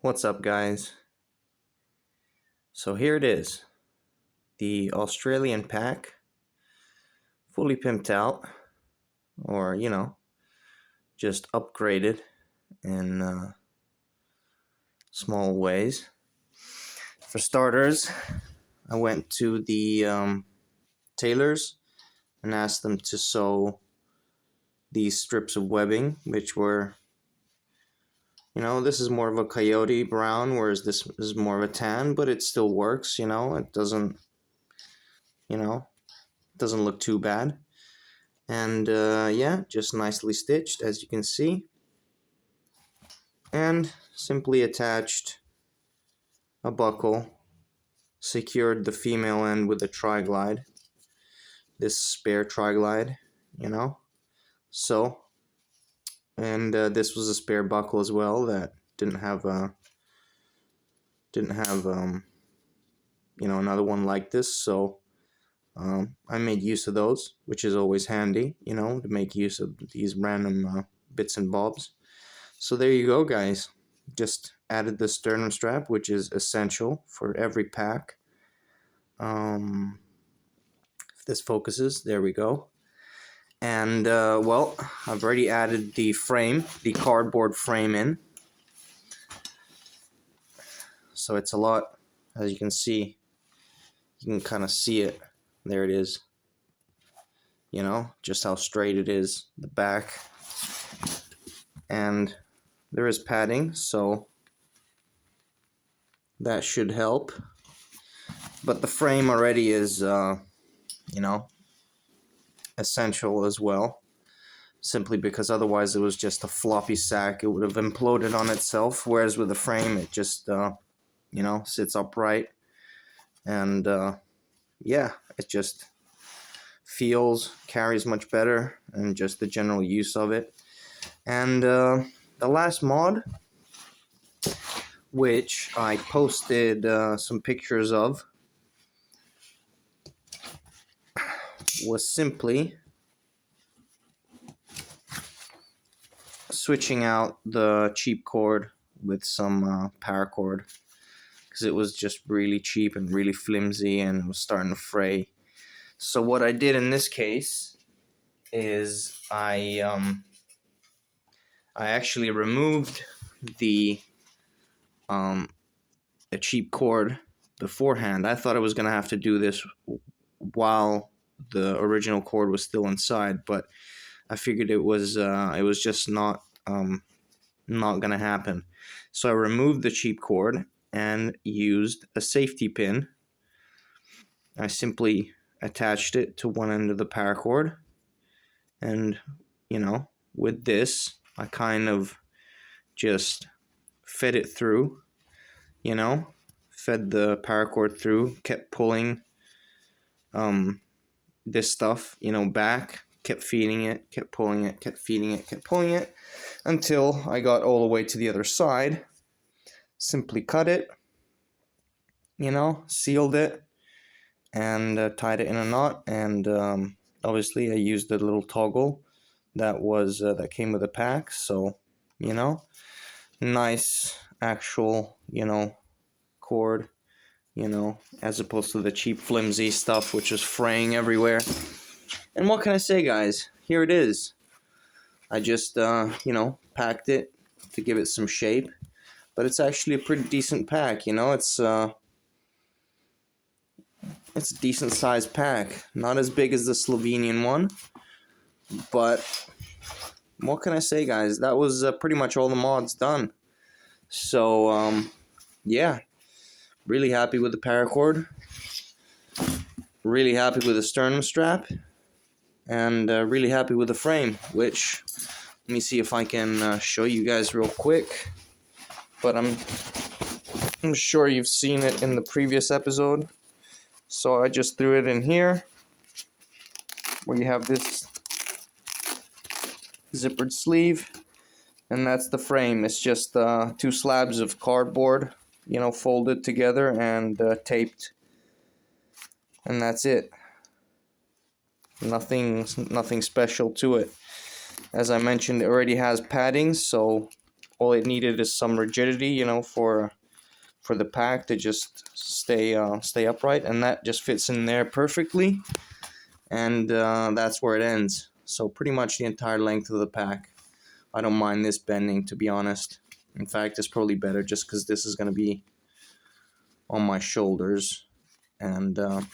What's up, guys? So here it is, the Australian pack, fully pimped out, or just upgraded in small ways. For starters, I went to the tailors and asked them to sew these strips of webbing, which were, this is more of a coyote brown, whereas this is more of a tan, but it still works. It doesn't look too bad. And yeah, just nicely stitched, as you can see, and simply attached a buckle, secured the female end with a tri-glide, this spare tri-glide, so, and this was a spare buckle as well that didn't have another one like this, so I made use of those, which is always handy, to make use of these random bits and bobs. So there you go, guys. Just added the sternum strap, which is essential for every pack. If this focuses, there we go. And, well, I've already added the frame, the cardboard frame in. So it's a lot, as you can see. You can kind of see it. There it is. Just how straight it is, the back. And there is padding, so that should help. But the frame already is, essential as well. Simply because otherwise it was just a floppy sack. It would have imploded on itself. Whereas with the frame, it just, sits upright. And, yeah, it just carries much better, and just the general use of it. And the last mod, which I posted some pictures of, was simply switching out the cheap cord with some paracord, because it was just really cheap and really flimsy and it was starting to fray. So what I did in this case is I actually removed the cheap cord beforehand. I thought I was gonna have to do this while the original cord was still inside, but I figured it was just not gonna happen. So I removed the cheap cord and used a safety pin. I simply attached it to one end of the paracord, and with this I kind of just fed it through, fed the paracord through, kept pulling this stuff, back, kept feeding it, kept pulling it, kept feeding it, kept pulling it, until I got all the way to the other side. Simply cut it, sealed it, and tied it in a knot. And obviously I used the little toggle that came with the pack. So nice actual cord, as opposed to the cheap flimsy stuff which was fraying everywhere. And what can I say, guys? Here it is. I just packed it to give it some shape, but it's actually a pretty decent pack. It's a decent sized pack. Not as big as the Slovenian one, but what can I say, guys? That was pretty much all the mods done. So, yeah. Really happy with the paracord. Really happy with the sternum strap. And really happy with the frame, which, let me see if I can show you guys real quick. But I'm sure you've seen it in the previous episode. So I just threw it in here, where you have this zippered sleeve, and that's the frame. It's just two slabs of cardboard, folded together and taped, and that's it. Nothing special to it. As I mentioned, it already has padding, so all it needed is some rigidity, you know, for the pack to just stay upright, and that just fits in there perfectly, and that's where it ends. So pretty much the entire length of the pack. I don't mind this bending, to be honest. In fact, it's probably better just because this is going to be on my shoulders, and I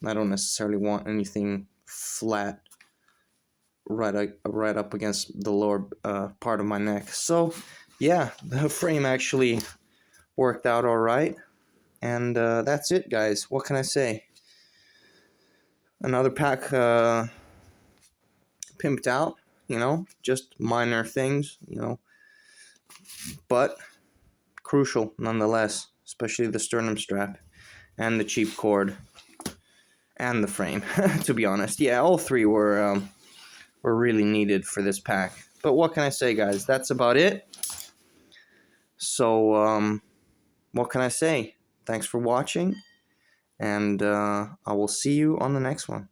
don't necessarily want anything flat right up against the lower part of my neck. So yeah, the frame actually worked out all right, and that's it, guys. What can I say? Another pack pimped out, you know, just minor things, you know, but crucial nonetheless, especially the sternum strap and the cheap cord and the frame. To be honest, yeah, all three were really needed for this pack. But what can I say, guys? That's about it. So what can I say? Thanks for watching, and I will see you on the next one.